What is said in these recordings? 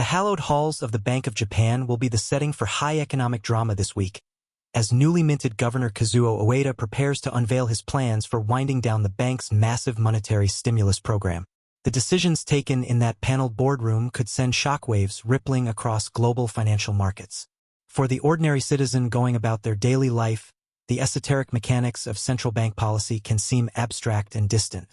The hallowed halls of the Bank of Japan will be the setting for high economic drama this week, as newly minted Governor Kazuo Ueda prepares to unveil his plans for winding down the bank's massive monetary stimulus program. The decisions taken in that paneled boardroom could send shockwaves rippling across global financial markets. For the ordinary citizen going about their daily life, the esoteric mechanics of central bank policy can seem abstract and distant.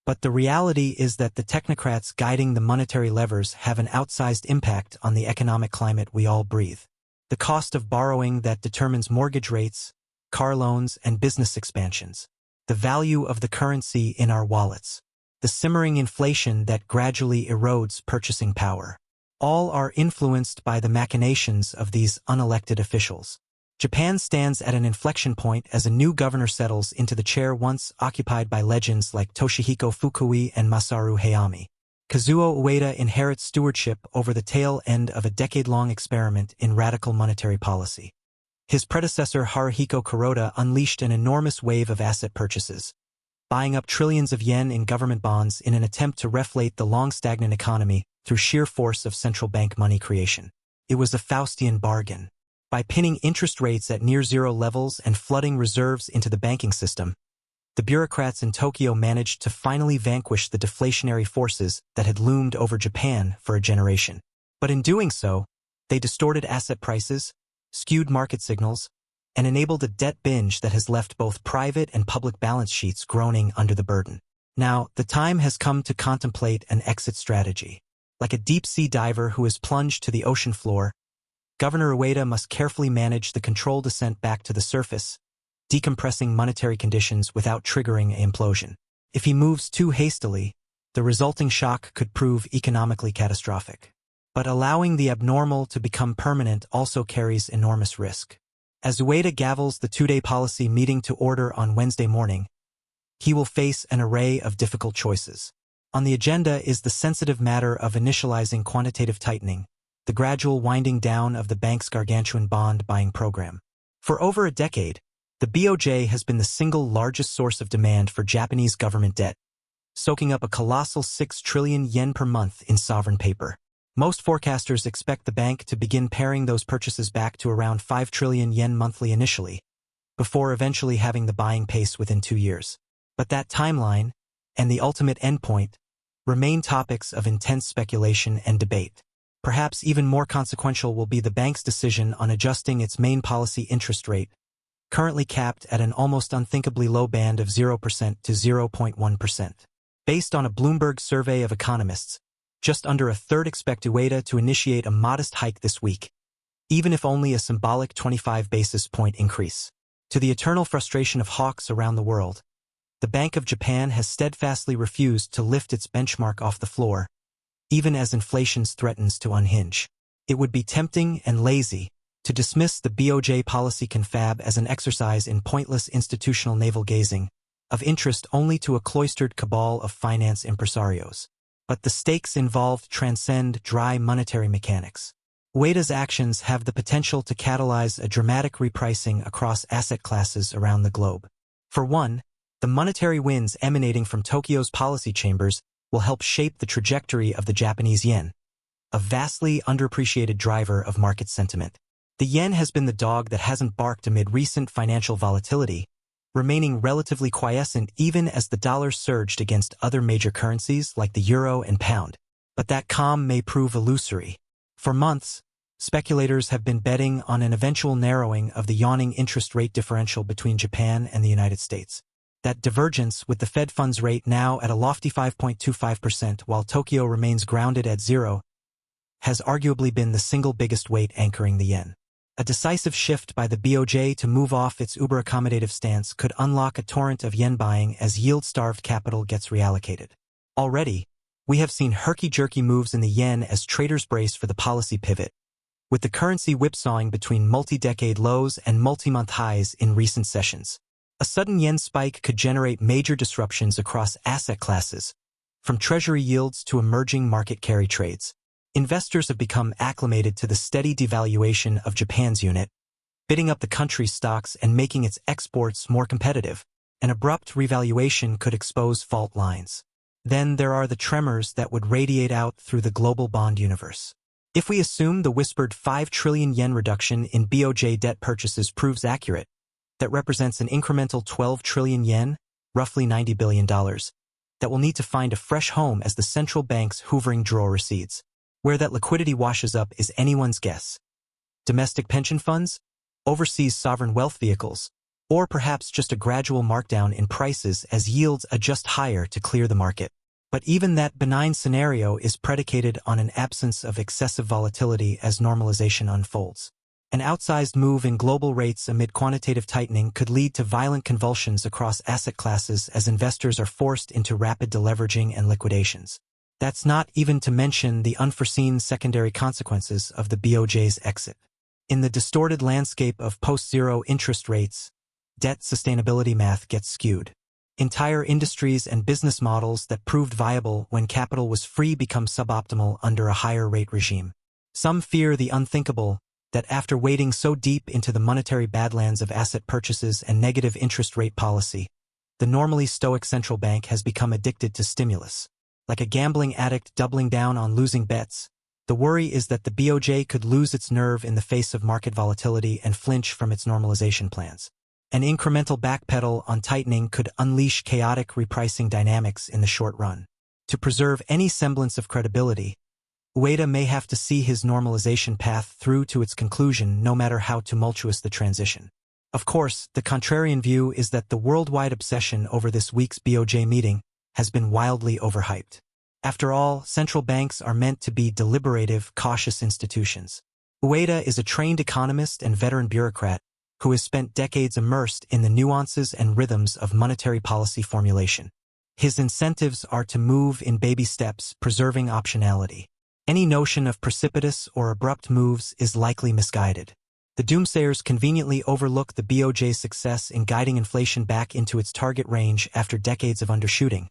But the reality is that the technocrats guiding the monetary levers have an outsized impact on the economic climate we all breathe. The cost of borrowing that determines mortgage rates, car loans, and business expansions. The value of the currency in our wallets. The simmering inflation that gradually erodes purchasing power. All are influenced by the machinations of these unelected officials. Japan stands at an inflection point as a new governor settles into the chair once occupied by legends like Toshihiko Fukui and Masaru Hayami. Kazuo Ueda inherits stewardship over the tail end of a decade-long experiment in radical monetary policy. His predecessor Haruhiko Kuroda unleashed an enormous wave of asset purchases, buying up trillions of yen in government bonds in an attempt to reflate the long-stagnant economy through sheer force of central bank money creation. It was a Faustian bargain. By pinning interest rates at near-zero levels and flooding reserves into the banking system, the bureaucrats in Tokyo managed to finally vanquish the deflationary forces that had loomed over Japan for a generation. But in doing so, they distorted asset prices, skewed market signals, and enabled a debt binge that has left both private and public balance sheets groaning under the burden. Now, the time has come to contemplate an exit strategy. Like a deep-sea diver who has plunged to the ocean floor, Governor Ueda must carefully manage the controlled descent back to the surface, decompressing monetary conditions without triggering an implosion. If he moves too hastily, the resulting shock could prove economically catastrophic. But allowing the abnormal to become permanent also carries enormous risk. As Ueda gavels the two-day policy meeting to order on Wednesday morning, he will face an array of difficult choices. On the agenda is the sensitive matter of initializing quantitative tightening, the gradual winding down of the bank's gargantuan bond-buying program. For over a decade, the BOJ has been the single largest source of demand for Japanese government debt, soaking up a colossal 6 trillion yen per month in sovereign paper. Most forecasters expect the bank to begin paring those purchases back to around 5 trillion yen monthly initially, before eventually having the buying pace within 2 years. But that timeline, and the ultimate endpoint, remain topics of intense speculation and debate. Perhaps even more consequential will be the bank's decision on adjusting its main policy interest rate, currently capped at an almost unthinkably low band of 0% to 0.1%. Based on a Bloomberg survey of economists, just under a third expect Ueda to initiate a modest hike this week, even if only a symbolic 25 basis point increase. To the eternal frustration of hawks around the world, the Bank of Japan has steadfastly refused to lift its benchmark off the floor, even as inflation threatens to unhinge. It would be tempting and lazy to dismiss the BOJ policy confab as an exercise in pointless institutional navel-gazing, of interest only to a cloistered cabal of finance impresarios. But the stakes involved transcend dry monetary mechanics. Ueda's actions have the potential to catalyze a dramatic repricing across asset classes around the globe. For one, the monetary winds emanating from Tokyo's policy chambers will help shape the trajectory of the Japanese yen, a vastly underappreciated driver of market sentiment. The yen has been the dog that hasn't barked amid recent financial volatility, remaining relatively quiescent even as the dollar surged against other major currencies like the euro and pound. But that calm may prove illusory. For months, speculators have been betting on an eventual narrowing of the yawning interest rate differential between Japan and the United States. That divergence, with the Fed funds rate now at a lofty 5.25% while Tokyo remains grounded at zero, has arguably been the single biggest weight anchoring the yen. A decisive shift by the BOJ to move off its uber-accommodative stance could unlock a torrent of yen buying as yield-starved capital gets reallocated. Already, we have seen herky-jerky moves in the yen as traders brace for the policy pivot, with the currency whipsawing between multi-decade lows and multi-month highs in recent sessions. A sudden yen spike could generate major disruptions across asset classes, from treasury yields to emerging market carry trades. Investors have become acclimated to the steady devaluation of Japan's unit, bidding up the country's stocks and making its exports more competitive. An abrupt revaluation could expose fault lines. Then there are the tremors that would radiate out through the global bond universe. If we assume the whispered 5 trillion yen reduction in BOJ debt purchases proves accurate, that represents an incremental 12 trillion yen, roughly $90 billion, that will need to find a fresh home as the central bank's hoovering drawer recedes. Where that liquidity washes up is anyone's guess. Domestic pension funds, overseas sovereign wealth vehicles, or perhaps just a gradual markdown in prices as yields adjust higher to clear the market. But even that benign scenario is predicated on an absence of excessive volatility as normalization unfolds. An outsized move in global rates amid quantitative tightening could lead to violent convulsions across asset classes as investors are forced into rapid deleveraging and liquidations. That's not even to mention the unforeseen secondary consequences of the BOJ's exit. In the distorted landscape of post-zero interest rates, debt sustainability math gets skewed. Entire industries and business models that proved viable when capital was free become suboptimal under a higher rate regime. Some fear the unthinkable, that after wading so deep into the monetary badlands of asset purchases and negative interest rate policy, the normally stoic central bank has become addicted to stimulus. Like a gambling addict doubling down on losing bets, the worry is that the BOJ could lose its nerve in the face of market volatility and flinch from its normalization plans. An incremental backpedal on tightening could unleash chaotic repricing dynamics in the short run. To preserve any semblance of credibility, Ueda may have to see his normalization path through to its conclusion no matter how tumultuous the transition. Of course, the contrarian view is that the worldwide obsession over this week's BOJ meeting has been wildly overhyped. After all, central banks are meant to be deliberative, cautious institutions. Ueda is a trained economist and veteran bureaucrat who has spent decades immersed in the nuances and rhythms of monetary policy formulation. His incentives are to move in baby steps, preserving optionality. Any notion of precipitous or abrupt moves is likely misguided. The doomsayers conveniently overlook the BOJ's success in guiding inflation back into its target range after decades of undershooting,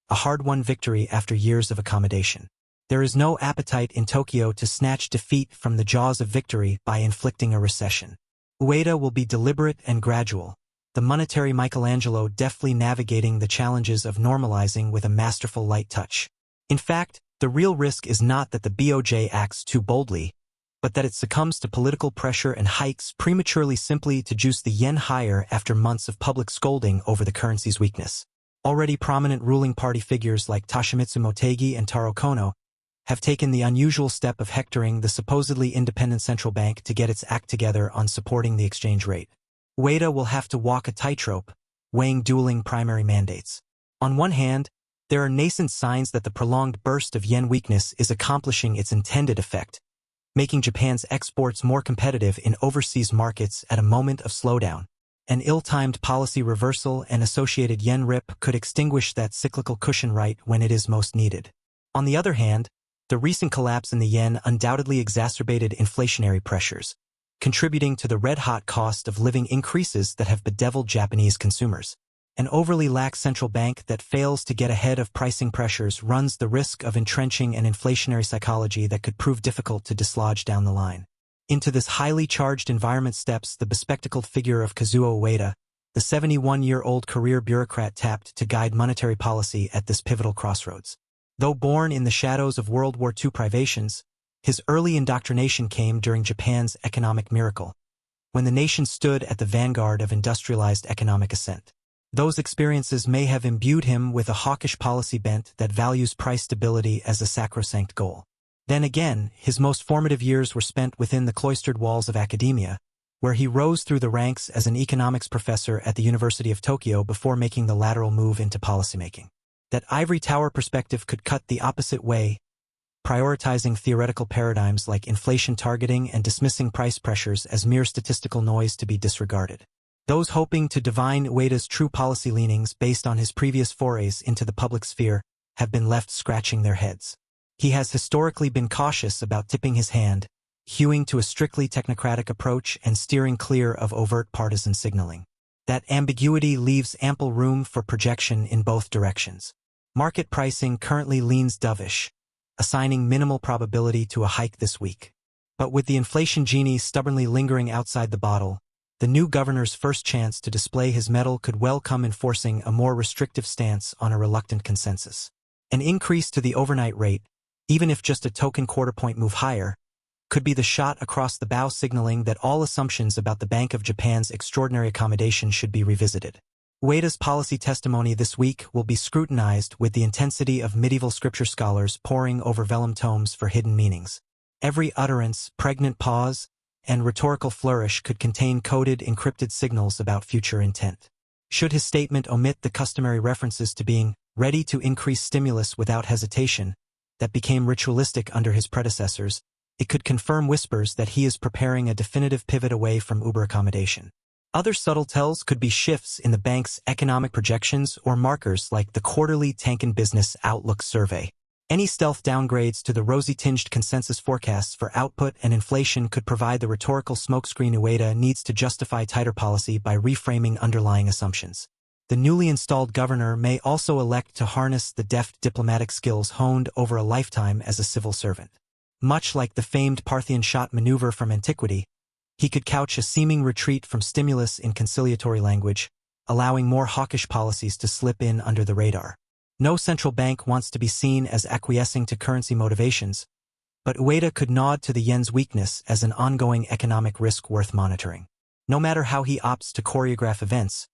a hard-won victory after years of accommodation. There is no appetite in Tokyo to snatch defeat from the jaws of victory by inflicting a recession. Ueda will be deliberate and gradual, the monetary Michelangelo deftly navigating the challenges of normalizing with a masterful light touch. In fact, the real risk is not that the BOJ acts too boldly, but that it succumbs to political pressure and hikes prematurely simply to juice the yen higher after months of public scolding over the currency's weakness. Already prominent ruling party figures like Toshimitsu Motegi and Taro Kono have taken the unusual step of hectoring the supposedly independent central bank to get its act together on supporting the exchange rate. Ueda will have to walk a tightrope, weighing dueling primary mandates. On one hand, there are nascent signs that the prolonged burst of yen weakness is accomplishing its intended effect, making Japan's exports more competitive in overseas markets at a moment of slowdown. An ill-timed policy reversal and associated yen rip could extinguish that cyclical cushion right when it is most needed. On the other hand, the recent collapse in the yen undoubtedly exacerbated inflationary pressures, contributing to the red-hot cost of living increases that have bedeviled Japanese consumers. An overly lax central bank that fails to get ahead of pricing pressures runs the risk of entrenching an inflationary psychology that could prove difficult to dislodge down the line. Into this highly charged environment steps the bespectacled figure of Kazuo Ueda, the 71-year-old career bureaucrat tapped to guide monetary policy at this pivotal crossroads. Though born in the shadows of World War II privations, his early indoctrination came during Japan's economic miracle, when the nation stood at the vanguard of industrialized economic ascent. Those experiences may have imbued him with a hawkish policy bent that values price stability as a sacrosanct goal. Then again, his most formative years were spent within the cloistered walls of academia, where he rose through the ranks as an economics professor at the University of Tokyo before making the lateral move into policymaking. That ivory tower perspective could cut the opposite way, prioritizing theoretical paradigms like inflation targeting and dismissing price pressures as mere statistical noise to be disregarded. Those hoping to divine Ueda's true policy leanings based on his previous forays into the public sphere have been left scratching their heads. He has historically been cautious about tipping his hand, hewing to a strictly technocratic approach and steering clear of overt partisan signaling. That ambiguity leaves ample room for projection in both directions. Market pricing currently leans dovish, assigning minimal probability to a hike this week. But with the inflation genie stubbornly lingering outside the bottle, the new governor's first chance to display his mettle could well come in forcing a more restrictive stance on a reluctant consensus. An increase to the overnight rate, even if just a token quarter-point move higher, could be the shot across the bow signaling that all assumptions about the Bank of Japan's extraordinary accommodation should be revisited. Ueda's policy testimony this week will be scrutinized with the intensity of medieval scripture scholars poring over vellum tomes for hidden meanings. Every utterance, pregnant pause, and rhetorical flourish could contain coded, encrypted signals about future intent. Should his statement omit the customary references to being ready to increase stimulus without hesitation that became ritualistic under his predecessors, it could confirm whispers that he is preparing a definitive pivot away from Uber accommodation. Other subtle tells could be shifts in the bank's economic projections or markers like the quarterly Tankan Business Outlook survey. Any stealth downgrades to the rosy-tinged consensus forecasts for output and inflation could provide the rhetorical smokescreen Ueda needs to justify tighter policy by reframing underlying assumptions. The newly installed governor may also elect to harness the deft diplomatic skills honed over a lifetime as a civil servant. Much like the famed Parthian shot maneuver from antiquity, he could couch a seeming retreat from stimulus in conciliatory language, allowing more hawkish policies to slip in under the radar. No central bank wants to be seen as acquiescing to currency motivations, but Ueda could nod to the yen's weakness as an ongoing economic risk worth monitoring. No matter how he opts to choreograph events,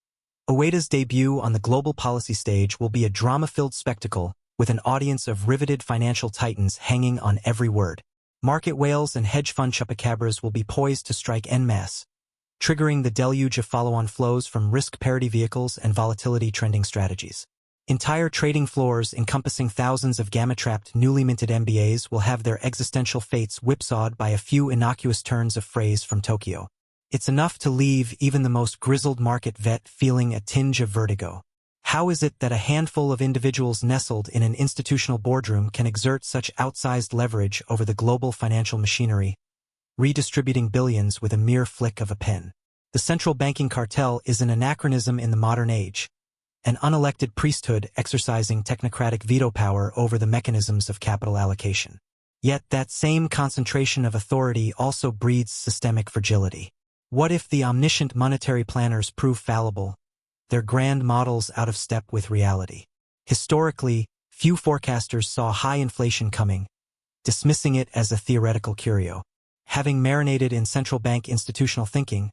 Ueda's debut on the global policy stage will be a drama-filled spectacle with an audience of riveted financial titans hanging on every word. Market whales and hedge fund chupacabras will be poised to strike en masse, triggering the deluge of follow-on flows from risk-parity vehicles and volatility-trending strategies. Entire trading floors encompassing thousands of gamma-trapped newly minted MBAs will have their existential fates whipsawed by a few innocuous turns of phrase from Tokyo. It's enough to leave even the most grizzled market vet feeling a tinge of vertigo. How is it that a handful of individuals nestled in an institutional boardroom can exert such outsized leverage over the global financial machinery, redistributing billions with a mere flick of a pen? The central banking cartel is an anachronism in the modern age, an unelected priesthood exercising technocratic veto power over the mechanisms of capital allocation. Yet that same concentration of authority also breeds systemic fragility. What if the omniscient monetary planners prove fallible, their grand models out of step with reality? Historically, few forecasters saw high inflation coming, dismissing it as a theoretical curio. Having marinated in central bank institutional thinking,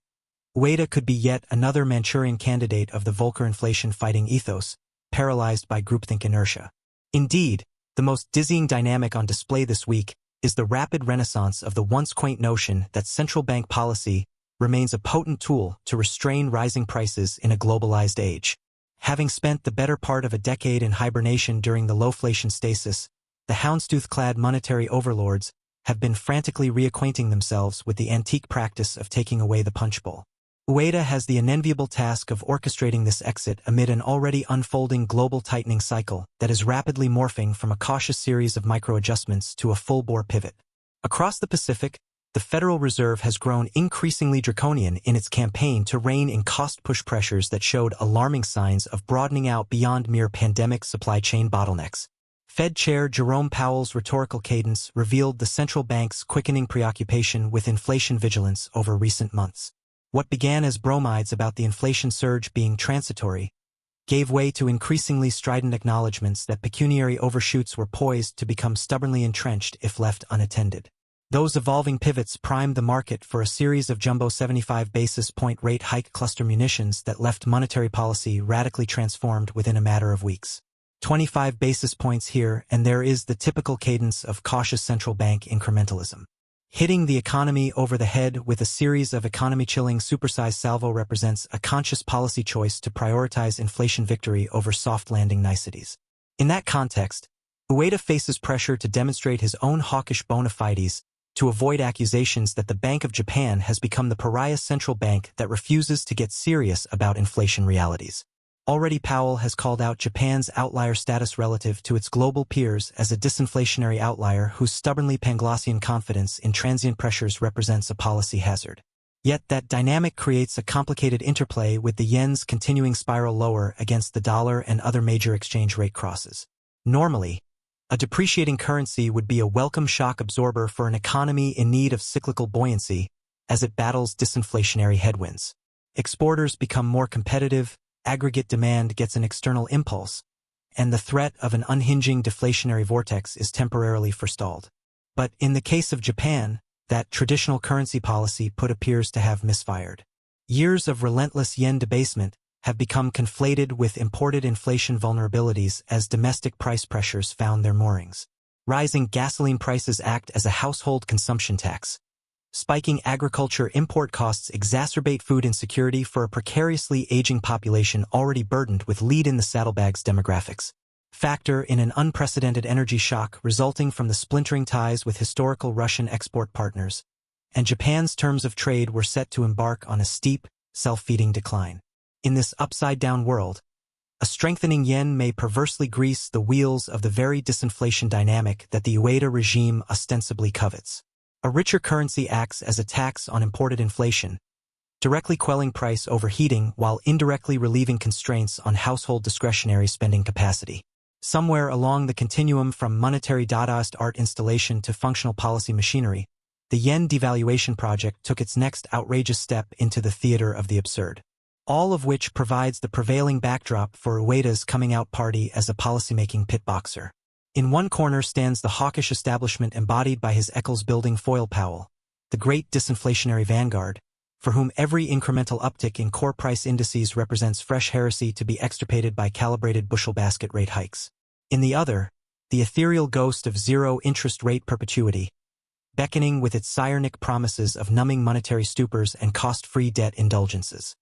Ueda could be yet another Manchurian candidate of the Volcker inflation-fighting ethos, paralyzed by groupthink inertia. Indeed, the most dizzying dynamic on display this week is the rapid renaissance of the once quaint notion that central bank policy remains a potent tool to restrain rising prices in a globalized age. Having spent the better part of a decade in hibernation during the lowflation stasis, the houndstooth-clad monetary overlords have been frantically reacquainting themselves with the antique practice of taking away the punch bowl. Ueda has the unenviable task of orchestrating this exit amid an already unfolding global tightening cycle that is rapidly morphing from a cautious series of micro-adjustments to a full-bore pivot. Across the Pacific, the Federal Reserve has grown increasingly draconian in its campaign to rein in cost-push pressures that showed alarming signs of broadening out beyond mere pandemic supply chain bottlenecks. Fed Chair Jerome Powell's rhetorical cadence revealed the central bank's quickening preoccupation with inflation vigilance over recent months. What began as bromides about the inflation surge being transitory gave way to increasingly strident acknowledgments that pecuniary overshoots were poised to become stubbornly entrenched if left unattended. Those evolving pivots primed the market for a series of jumbo 75 basis point rate hike cluster munitions that left monetary policy radically transformed within a matter of weeks. 25 basis points here and there is the typical cadence of cautious central bank incrementalism. Hitting the economy over the head with a series of economy-chilling supersized salvo represents a conscious policy choice to prioritize inflation victory over soft landing niceties. In that context, Ueda faces pressure to demonstrate his own hawkish bona fides to avoid accusations that the Bank of Japan has become the pariah central bank that refuses to get serious about inflation realities. Already Powell has called out Japan's outlier status relative to its global peers as a disinflationary outlier whose stubbornly Panglossian confidence in transient pressures represents a policy hazard. Yet that dynamic creates a complicated interplay with the yen's continuing spiral lower against the dollar and other major exchange rate crosses. Normally, a depreciating currency would be a welcome shock absorber for an economy in need of cyclical buoyancy as it battles disinflationary headwinds. Exporters become more competitive, aggregate demand gets an external impulse, and the threat of an unhinging deflationary vortex is temporarily forestalled. But in the case of Japan, that traditional currency policy appears to have misfired. Years of relentless yen debasement have become conflated with imported inflation vulnerabilities as domestic price pressures found their moorings. Rising gasoline prices act as a household consumption tax. Spiking agriculture import costs exacerbate food insecurity for a precariously aging population already burdened with lead-in-the-saddlebags demographics. Factor in an unprecedented energy shock resulting from the splintering ties with historical Russian export partners, and Japan's terms of trade were set to embark on a steep, self-feeding decline. In this upside-down world, a strengthening yen may perversely grease the wheels of the very disinflation dynamic that the Ueda regime ostensibly covets. A richer currency acts as a tax on imported inflation, directly quelling price overheating while indirectly relieving constraints on household discretionary spending capacity. Somewhere along the continuum from monetary Dadaist art installation to functional policy machinery, the yen devaluation project took its next outrageous step into the theater of the absurd. All of which provides the prevailing backdrop for Ueda's coming-out party as a policymaking pit boxer. In one corner stands the hawkish establishment embodied by his Eccles-building foil Powell, the great disinflationary vanguard, for whom every incremental uptick in core price indices represents fresh heresy to be extirpated by calibrated bushel basket rate hikes. In the other, the ethereal ghost of zero-interest rate perpetuity, beckoning with its psionic promises of numbing monetary stupors and cost-free debt indulgences.